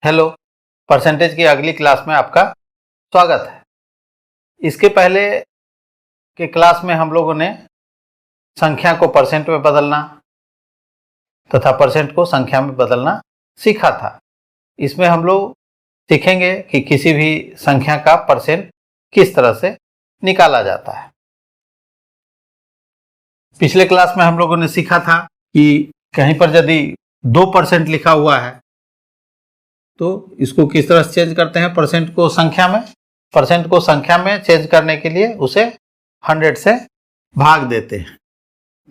Hello, percentage की अगली class में आपका स्वागत है। इसके पहले के क्लास में हम लोगों ने संख्या को परसेंट में बदलना तथा परसेंट को संख्या में बदलना सीखा था। इसमें हम लोग सीखेंगे कि किसी भी संख्या का परसेंट किस तरह से निकाला जाता है। पिछले क्लास में हम लोगों ने सीखा था कि कहीं पर यदि 2% लिखा हुआ है तो इसको किस तरह से चेंज करते हैं परसेंट को संख्या में। परसेंट को संख्या में चेंज करने के लिए उसे 100 से भाग देते हैं,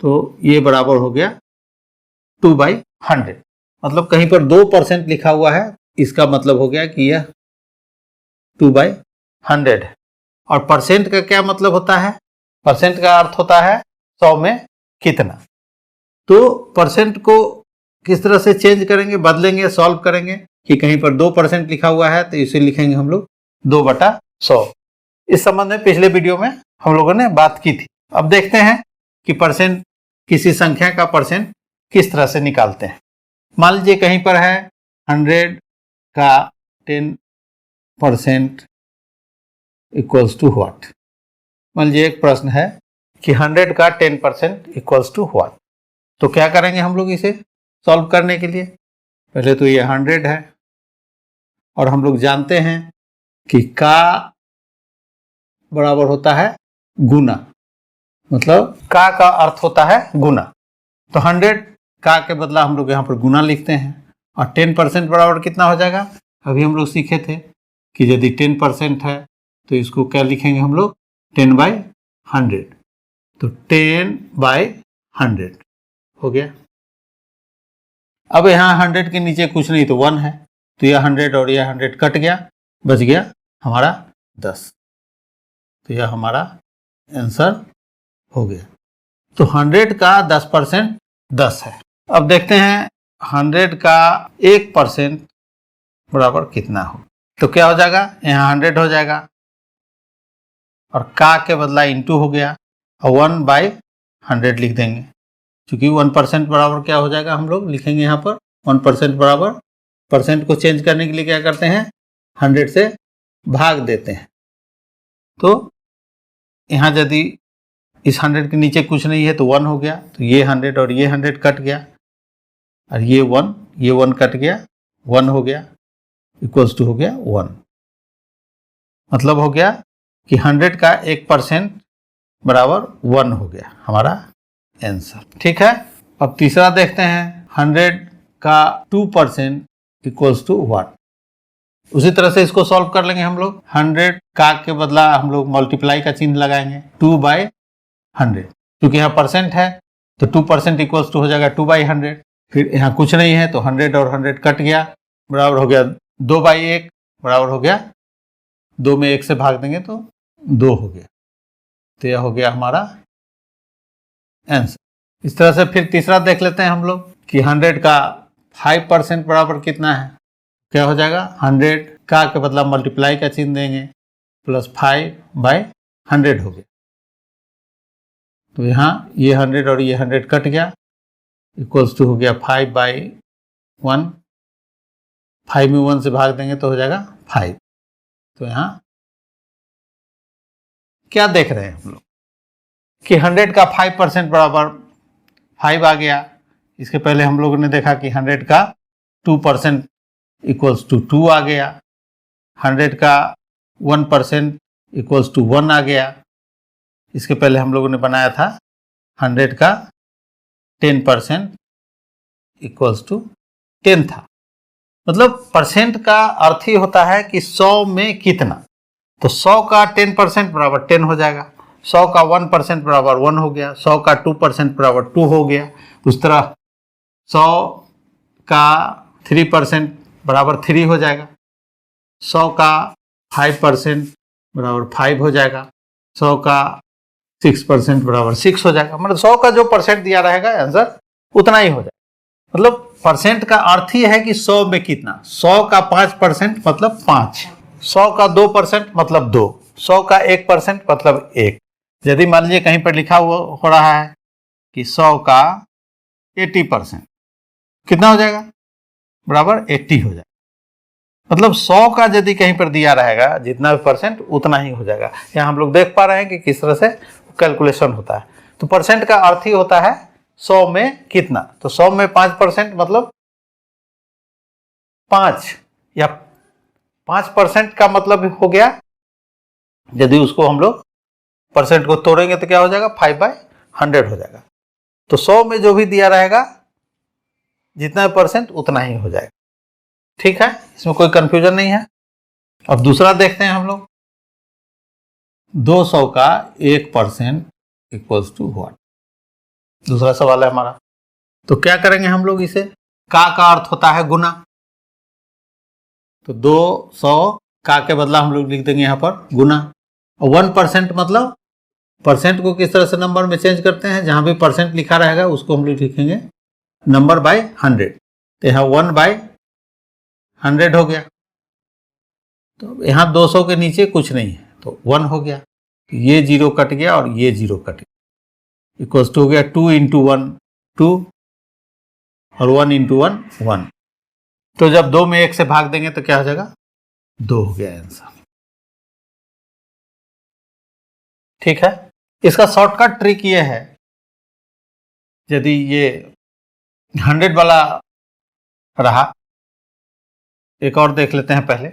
तो ये बराबर हो गया 2/100। मतलब कहीं पर 2% लिखा हुआ है, इसका मतलब हो गया कि यह 2/100 है। और परसेंट का क्या मतलब होता है? परसेंट का अर्थ होता है 100 में कितना। तो परसेंट को किस तरह से चेंज करेंगे, बदलेंगे, सॉल्व करेंगे कि कहीं पर 2% लिखा हुआ है तो इसे लिखेंगे हम लोग 2/100। इस संबंध में पिछले वीडियो में हम लोगों ने बात की थी। अब देखते हैं कि परसेंट, किसी संख्या का परसेंट किस तरह से निकालते हैं। मान लीजिए कहीं पर है 100 का 10% इक्वल्स टू व्हाट। मान लीजिए एक प्रश्न है कि 100 का 10% इक्वल्स टू व्हाट। तो क्या करेंगे हम लोग इसे सॉल्व करने के लिए? पहले तो ये 100 है और हम लोग जानते हैं कि का बराबर होता है गुना, मतलब का अर्थ होता है गुना। तो 100 का के बदला हम लोग यहाँ पर गुना लिखते हैं। और 10% बराबर कितना हो जाएगा? अभी हम लोग सीखे थे कि यदि 10% है तो इसको क्या लिखेंगे हम लोग? 10/100। तो 10/100 हो गया। अब यहाँ 100 के नीचे कुछ नहीं तो 1 है, तो यह 100 और यह 100 कट गया, बच गया हमारा 10। तो यह हमारा आंसर हो गया। तो 100 का 10% 10 है। अब देखते हैं 100 का 1% बराबर कितना हो। तो क्या हो जाएगा? यहाँ 100 हो जाएगा और का के बदला इंटू हो गया और 1/100 लिख देंगे। क्योंकि 1% बराबर क्या हो जाएगा, हम लोग लिखेंगे यहाँ पर 1% बराबर, परसेंट को चेंज करने के लिए क्या करते हैं? 100 से भाग देते हैं। तो यहाँ यदि इस 100 के नीचे कुछ नहीं है तो 1 हो गया, तो ये 100 और ये 100 कट गया और ये 1 कट गया, 1 हो गया, इक्वल्स टू हो गया 1। मतलब हो गया कि 100 का 1% बराबर 1 हो गया हमारा आंसर। ठीक है। अब तीसरा देखते हैं, 100 का 2% इक्वल्स टू व्हाट। उसी तरह से इसको सॉल्व कर लेंगे हम लोग। 100 का के बदला हम लोग मल्टीप्लाई का चिन्ह लगाएंगे 2/100। क्योंकि यहाँ परसेंट है तो 2% इक्वल्स टू हो जाएगा 2/100। फिर यहाँ कुछ नहीं है तो 100 और 100 कट गया, बराबर हो गया 2/1, बराबर हो गया 2 में 1 से भाग देंगे तो 2 हो गया। तो यह हो गया हमारा आंसर। इस तरह से फिर तीसरा देख लेते हैं हम लोग कि 100 का 5% बराबर कितना है। क्या हो जाएगा? 100 का के बदला मल्टीप्लाई का चिन्ह देंगे प्लस 5/100 हो गया। तो यहाँ ये 100 और ये 100 कट गया, इक्वल्स टू हो गया 5/1। 5 में 1 से भाग देंगे तो हो जाएगा 5। तो यहाँ क्या देख रहे हैं हम लोग कि 100 का 5% बराबर 5 आ गया। इसके पहले हम लोगों ने देखा कि 100 का 2% इक्वल्स टू 2 आ गया। 100 का 1% इक्वल्स टू 1 आ गया। इसके पहले हम लोगों ने बनाया था 100 का 10% इक्वल्स टू 10 था। मतलब परसेंट का अर्थ ही होता है कि 100 में कितना। तो 100 का 10% बराबर 10 हो जाएगा, 100 का 1% बराबर 1 हो गया, 100 का 2% बराबर 2 हो गया। उस तरह 100 का 3% बराबर 3 हो जाएगा, 100 का 5% बराबर 5 हो जाएगा, 100 का 6% बराबर 6 हो जाएगा। मतलब 100 का जो परसेंट दिया रहेगा आंसर उतना ही हो जाएगा। मतलब परसेंट का अर्थ ही है कि 100 में कितना। 100 का 5% मतलब 5, 100 का 2% मतलब 2, 100 का 1% मतलब 1। यदि मान लीजिए कहीं पर लिखा हुआ हो रहा है कि 100 का 80% कितना हो जाएगा? बराबर 80 हो जाएगा। मतलब 100 का यदि कहीं पर दिया रहेगा जितना भी परसेंट उतना ही हो जाएगा। यहाँ हम लोग देख पा रहे हैं कि किस तरह से कैलकुलेशन होता है। तो परसेंट का अर्थ ही होता है 100 में कितना। तो 100 में 5% मतलब 5 या 5% का मतलब हो गया, यदि उसको हम लोग परसेंट को तोड़ेंगे तो क्या हो जाएगा 5/100 हो जाएगा। तो 100 में जो भी दिया रहेगा जितना परसेंट उतना ही हो जाएगा। ठीक है, इसमें कोई कंफ्यूजन नहीं है। अब दूसरा देखते हैं हम लोग। 200 का 1% इक्वल्स टू व्हाट। दूसरा सवाल है हमारा। तो क्या करेंगे हम लोग, इसे का अर्थ होता है गुना। तो 200 का के बदला हम लोग लिख देंगे यहाँ पर गुना। और 1% मतलब परसेंट को किस तरह से नंबर में चेंज करते हैं, जहां भी परसेंट लिखा रहेगा उसको हम लोग लिखेंगे नंबर बाय 100। तो यहाँ 1/100 हो गया। तो यहाँ 200 के नीचे कुछ नहीं है तो 1 हो गया। ये 0 कट गया और ये 0 कट गया। इक्वल्स टू हो गया 2 इंटू 1 2 और 1 इंटू 1 1। तो जब 2 में 1 से भाग देंगे तो क्या हो जाएगा 2 हो गया आंसर। ठीक है, इसका शॉर्टकट ट्रिक ये है, यदि ये 100 वाला रहा, एक और देख लेते हैं पहले।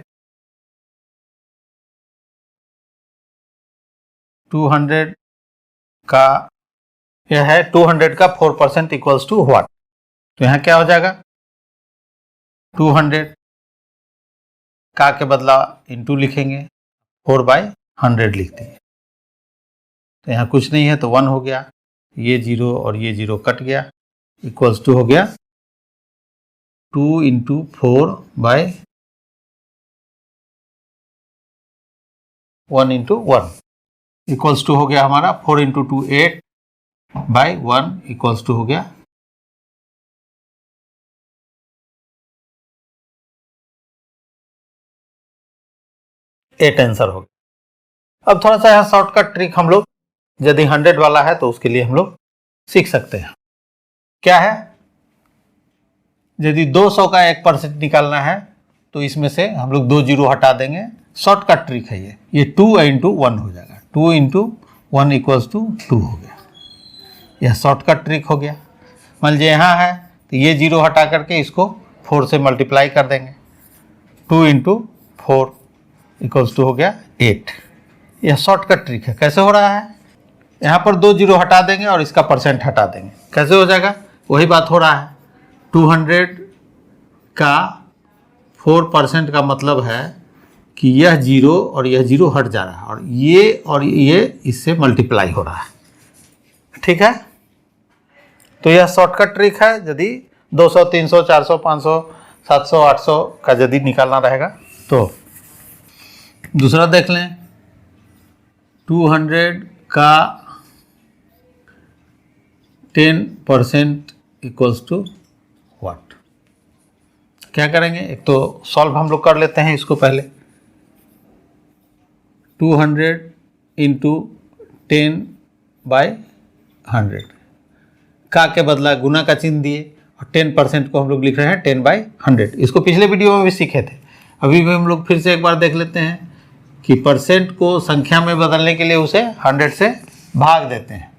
200 का यह है 200 का 4% इक्वल्स टू व्हाट। तो यहाँ क्या हो जाएगा 200 का के बदला इंटू लिखेंगे 4/100 लिख देंगे। तो यहाँ कुछ नहीं है तो 1 हो गया। ये 0 और ये 0 कट गया। इक्वल्स टू हो गया 2 इंटू 4/1 इंटू 1 इक्वल्स टू हो गया हमारा 4 इंटू 2 8/1 इक्वल्स टू हो गया 8 आंसर हो गया। अब थोड़ा सा यहाँ शॉर्टकट ट्रिक हम लोग, यदि 100 वाला है तो उसके लिए हम लोग सीख सकते हैं। क्या है, यदि 200 का 1% निकालना है तो इसमें से हम लोग 2 0 हटा देंगे। शॉर्टकट ट्रिक है ये 2 इंटू 1 हो जाएगा। 2 इंटू 1 इक्वल्स टू 2 हो गया। यह शॉर्टकट ट्रिक हो गया। मान लीजिए यहाँ है तो ये 0 हटा करके इसको 4 से मल्टीप्लाई कर देंगे। 2 इंटू 4 इक्वल्स टू हो गया 8। यह शॉर्टकट ट्रिक है। कैसे हो रहा है, यहाँ पर 2 0 हटा देंगे और इसका परसेंट हटा देंगे। कैसे हो जाएगा, वही बात हो रहा है। 200 का 4% का मतलब है कि यह 0 और यह 0 हट जा रहा है और ये इससे मल्टीप्लाई हो रहा है। ठीक है, तो यह शॉर्टकट ट्रिक है। यदि 200 300 400 500 700 800 का यदि निकालना रहेगा तो। दूसरा देख लें, 200 का 10% इक्वल्स टू व्हाट। क्या करेंगे, एक तो सॉल्व हम लोग कर लेते हैं इसको पहले। 200 इंटू 10/100 का के बदला गुना का चिन्ह दिए और 10% को हम लोग लिख रहे हैं 10/100। इसको पिछले वीडियो में भी सीखे थे, अभी भी हम लोग फिर से एक बार देख लेते हैं कि परसेंट को संख्या में बदलने के लिए उसे 100 से भाग देते हैं।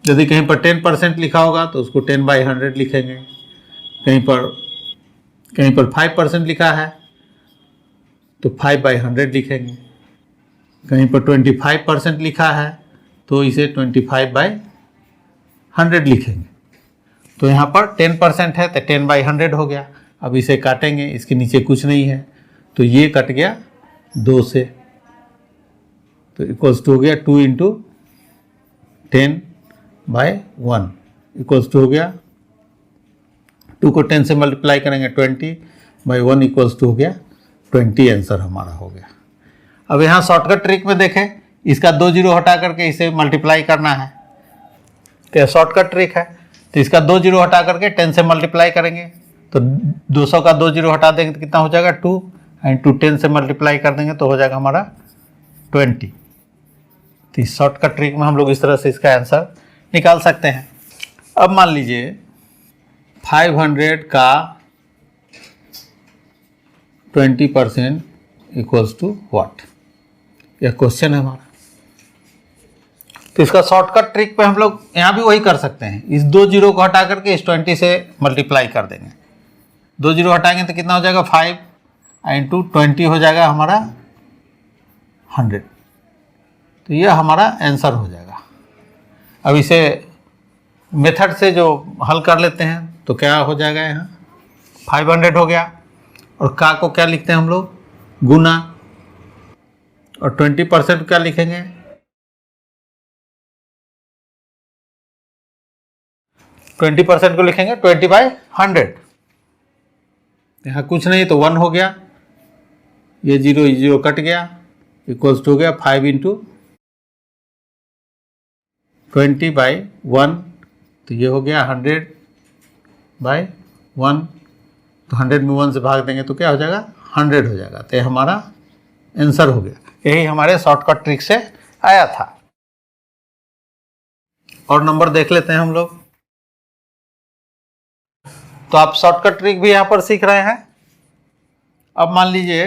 यदि कहीं पर 10% लिखा होगा तो उसको 10/100 लिखेंगे। कहीं पर 5% लिखा है तो 5/100 लिखेंगे। कहीं पर 25% लिखा है तो इसे 25/100 लिखेंगे। तो यहाँ पर 10% है तो 10/100 हो गया। अब इसे काटेंगे, इसके नीचे कुछ नहीं है तो ये कट गया 2 से, तो इक्वल्स टू हो गया 2 इंटू 10/1 इक्वल्स टू हो गया 2 को 10 से मल्टीप्लाई करेंगे 20/1 इक्वल्स टू हो गया 20 आंसर हमारा हो गया। अब यहाँ शॉर्टकट ट्रिक में देखें, इसका 2 0 हटा करके इसे मल्टीप्लाई करना है तो यह शॉर्टकट ट्रिक है। तो इसका 2 0 हटा करके 10 से मल्टीप्लाई करेंगे तो 200 का 2 0 हटा देंगे तो कितना हो जाएगा 2 इंटू 10 से मल्टीप्लाई कर देंगे तो हो जाएगा हमारा 20। तो इस शॉर्टकट ट्रिक में हम लोग इस तरह से इसका आंसर निकाल सकते हैं। अब मान लीजिए 500 का 20% इक्वल्स टू व्हाट? यह क्वेश्चन है हमारा। तो इसका शॉर्टकट ट्रिक पे हम लोग यहाँ भी वही कर सकते हैं, इस 2 जीरो को हटा करके इस 20 से मल्टीप्लाई कर देंगे। 2 जीरो हटाएंगे तो कितना हो जाएगा? 5 इंटू 20 हो जाएगा हमारा 100। तो यह हमारा आंसर हो जाएगा। अब इसे मेथड से जो हल कर लेते हैं तो क्या हो जाएगा? यहाँ 500 हो गया, और का को क्या लिखते हैं हम लोग? गुना, और 20% क्या लिखेंगे? 20% को लिखेंगे 20/100। यहाँ कुछ नहीं तो 1 हो गया, ये जीरो कट गया, इक्वल्स टू हो गया 5 इंटू 20/1। तो ये हो गया 100/1। तो 100 में 1 से भाग देंगे तो क्या हो जाएगा? 100 हो जाएगा। तो ये हमारा आंसर हो गया। यही हमारे शॉर्टकट ट्रिक से आया था। और नंबर देख लेते हैं हम लोग। तो आप शॉर्टकट ट्रिक भी यहाँ पर सीख रहे हैं। अब मान लीजिए,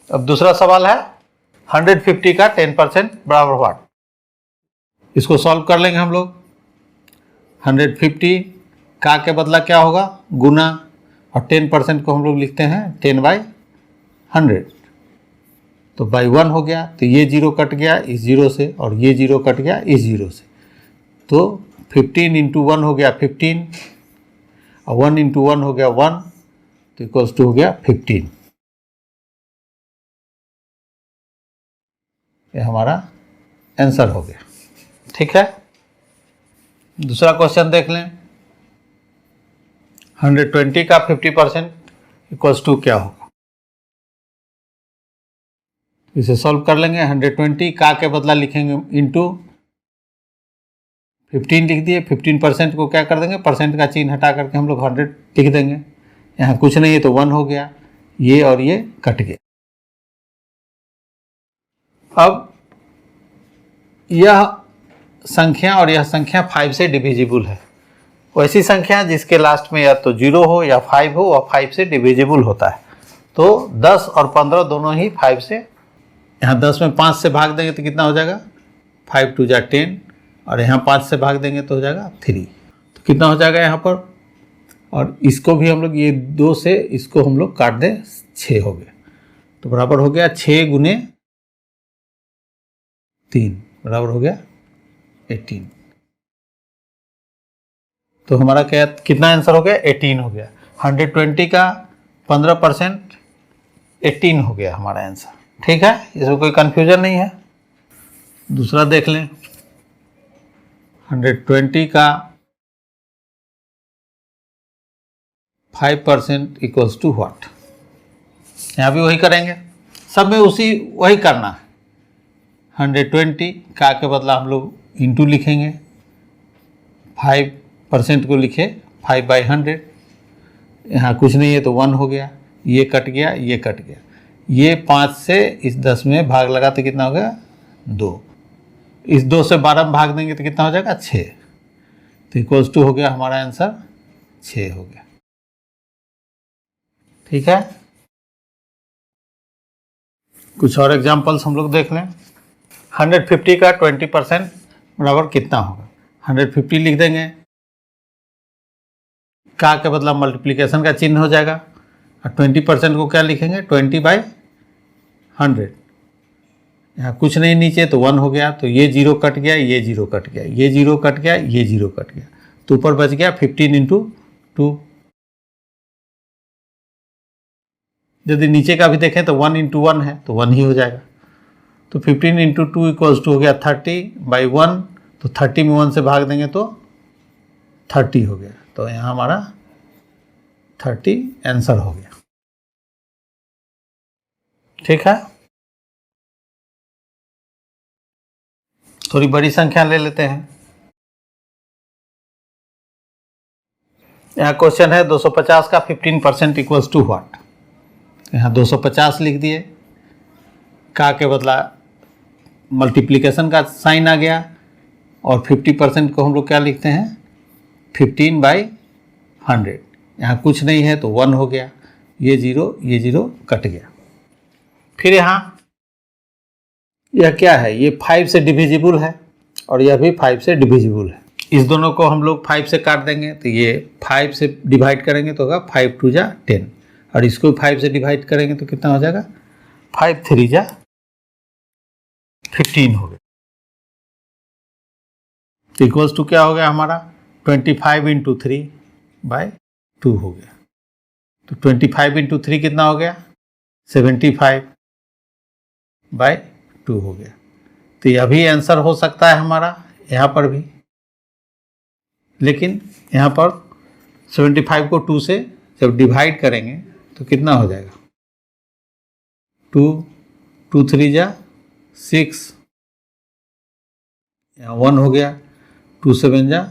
अब दूसरा सवाल है 150 का 10% बराबर व्हाट? इसको सॉल्व कर लेंगे हम लोग। 150 का के बदला क्या होगा? गुना, और 10% को हम लोग लिखते हैं 10/100। तो बाई 1 हो गया, तो ये जीरो कट गया इस जीरो से, और ये जीरो कट गया इस जीरो से। तो 15 इंटू 1 हो गया 15, और 1 इंटू 1 हो गया 1, तो इक्वल्स टू हो गया 15। ये हमारा आंसर हो गया। ठीक है, दूसरा क्वेश्चन देख लें। 120 का 50% इक्वल्स टू क्या होगा? इसे सॉल्व कर लेंगे। 120 का के बदला लिखेंगे इंटू 15 लिख दिए। 15% को क्या कर देंगे? परसेंट का चिन्ह हटा करके हम लोग 100 लिख देंगे। यहाँ कुछ नहीं है तो 1 हो गया, ये और ये कट गया। अब यह संख्या और यह संख्या 5 से डिविजिबल है। वैसी संख्या जिसके लास्ट में या तो 0 हो या 5 हो, वह 5 से डिविजिबल होता है। तो 10 और 15 दोनों ही 5 से, यहाँ 10 में 5 से भाग देंगे तो कितना हो जाएगा? 5 2 जा 10, और यहाँ 5 से भाग देंगे तो हो जाएगा 3। तो कितना हो जाएगा यहाँ पर? और इसको भी हम लोग, ये 2 से इसको हम लोग काट दें, 6 हो गया। तो बराबर हो गया 6 गुने 3 बराबर हो गया 18। तो हमारा क्या, कितना आंसर हो गया? 18 हो गया। 120 का 15% 18 हो गया हमारा आंसर। ठीक है, इसमें कोई कंफ्यूजन नहीं है। दूसरा देख लें। 120 का 5% इक्वल्स टू व्हाट? यहाँ भी वही करेंगे, सब में वही करना है। 120 का के बदला हम लोग इंटू लिखेंगे, 5% को लिखे 5/100। यहाँ कुछ नहीं है तो 1 हो गया, ये कट गया, ये कट गया। ये 5 से इस 10 में भाग लगा तो कितना हो गया? 2। इस 2 से 12 में भाग देंगे तो कितना हो जाएगा? 6। तो इक्वल्स टू हो गया हमारा आंसर 6 हो गया। ठीक है, कुछ और एग्जांपल्स हम लोग देख लें। 150 का 20% बराबर कितना होगा? 150 लिख देंगे, का के बदला मल्टीप्लिकेशन का चिन्ह हो जाएगा, और 20% को क्या लिखेंगे? 20/100। यहाँ कुछ नहीं नीचे तो 1 हो गया, तो ये जीरो कट गया, ये जीरो कट गया, ये जीरो कट गया, ये जीरो कट गया। तो ऊपर बच गया 15 इंटू 2। यदि नीचे का भी देखें तो 1 इंटू 1 है तो 1 ही हो जाएगा। तो 15 इंटू 2 इक्वल्स टू हो गया 30/1। तो 30 में 1 से भाग देंगे तो 30 हो गया। तो यहाँ हमारा 30 आंसर हो गया। ठीक है, थोड़ी बड़ी संख्या ले लेते हैं। यहाँ क्वेश्चन है 250 का 15% इक्वल्स टू व्हाट? यहाँ 250 लिख दिए, का के बदला मल्टीप्लिकेशन का साइन आ गया, और 50% को हम लोग क्या लिखते हैं? 15/100। यहाँ कुछ नहीं है तो 1 हो गया, ये 0 कट गया। फिर यहाँ यह क्या है, ये 5 से डिविजिबल है और यह भी 5 से डिविजिबल है। इस दोनों को हम लोग 5 से काट देंगे तो ये 5 से डिवाइड करेंगे तो होगा 5 2 जा 10 और इसको 5 से डिवाइड करेंगे तो कितना हो जाएगा 5 3 जा 15 हो गया। इक्वल्स टू क्या हो गया हमारा 25 इंटू 3 बाय 2 हो गया। तो 25 इंटू 3 कितना हो गया 75 बाय 2 हो गया। तो यह भी आंसर हो सकता है हमारा यहाँ पर भी, लेकिन यहाँ पर 75 को 2 से जब डिवाइड करेंगे तो कितना हो जाएगा 2 2 3 जा 6, यहाँ 1 हो गया, 2 7 जा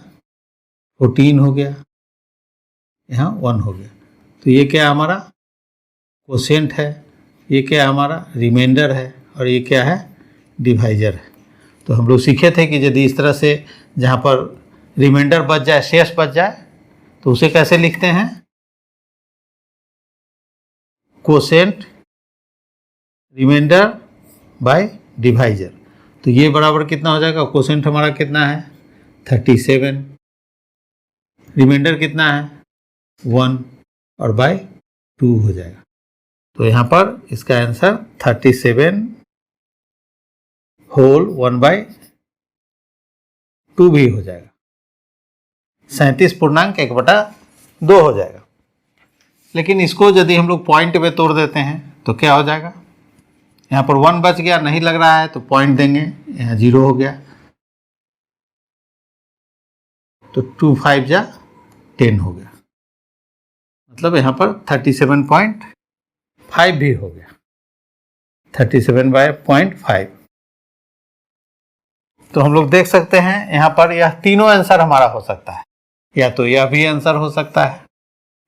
14 हो गया, यहाँ 1 हो गया। तो ये क्या हमारा कोशेंट है, ये क्या हमारा रिमाइंडर है और ये क्या है डिवाइजर है। तो हम लोग सीखे थे कि यदि इस तरह से जहाँ पर रिमाइंडर बच जाए, शेष बच जाए, तो उसे कैसे लिखते हैं कोशेंट रिमाइंडर बाय डिवाइजर। तो ये बराबर कितना हो जाएगा, कोशेंट हमारा कितना है 37, रिमाइंडर कितना है 1 और बाय 2 हो जाएगा। तो यहाँ पर इसका आंसर 37 होल 1 बाय 2 भी हो जाएगा, 37.1/2 हो जाएगा। लेकिन इसको यदि हम लोग पॉइंट में तोड़ देते हैं तो क्या हो जाएगा, यहाँ पर 1 बच गया, नहीं लग रहा है तो पॉइंट देंगे, यहाँ 0 हो गया, तो 2 5 जा 10 हो गया, मतलब यहाँ पर 37.5 भी हो गया, 37/5। तो हम लोग देख सकते हैं यहाँ पर यह तीनों आंसर हमारा हो सकता है, या तो यह भी आंसर हो सकता है,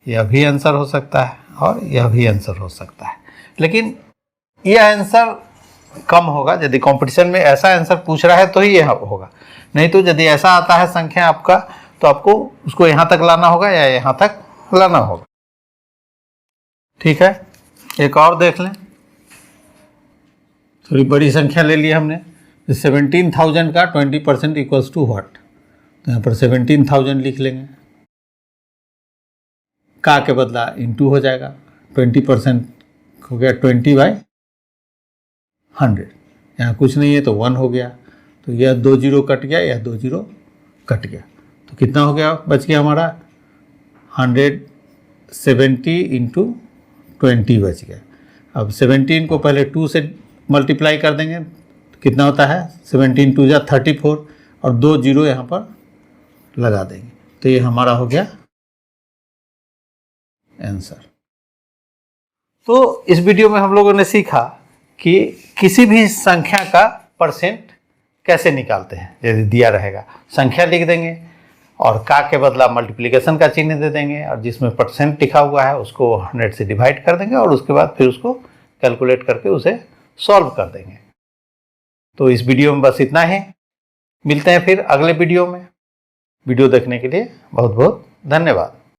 यह भी आंसर हो सकता है और यह भी आंसर हो सकता है। लेकिन यह आंसर कम होगा, यदि कंपटीशन में ऐसा आंसर पूछ रहा है तो ही यह होगा, नहीं तो यदि ऐसा आता है संख्या आपका तो आपको उसको यहाँ तक लाना होगा या यहाँ तक लाना होगा। ठीक है, एक और देख लें, थोड़ी बड़ी संख्या ले ली हमने, 17,000 का 20% इक्वल्स टू व्हाट, तो यहाँ पर 17,000 लिख लेंगे, का के बदला इंटू हो जाएगा, 20% हो गया 20/100, यहाँ कुछ नहीं है तो 1 हो गया, तो यह 2 0 कट गया, यह 2 0 कट गया, तो कितना हो गया, बच गया हमारा 170 इंटू 20 बच गया। अब 17 को पहले 2 से मल्टीप्लाई कर देंगे तो कितना होता है 17 2 जा 34 और 2 0 यहाँ पर लगा देंगे, तो ये हमारा हो गया आंसर। तो इस वीडियो में हम लोगों ने सीखा कि किसी भी संख्या का परसेंट कैसे निकालते हैं। यदि दिया रहेगा संख्या लिख देंगे और का के बदला मल्टीप्लिकेशन का चिन्ह दे देंगे और जिसमें परसेंट लिखा हुआ है उसको 100 से डिवाइड कर देंगे और उसके बाद फिर उसको कैलकुलेट करके उसे सॉल्व कर देंगे। तो इस वीडियो में बस इतना ही, मिलते हैं फिर अगले वीडियो में। वीडियो देखने के लिए बहुत बहुत धन्यवाद।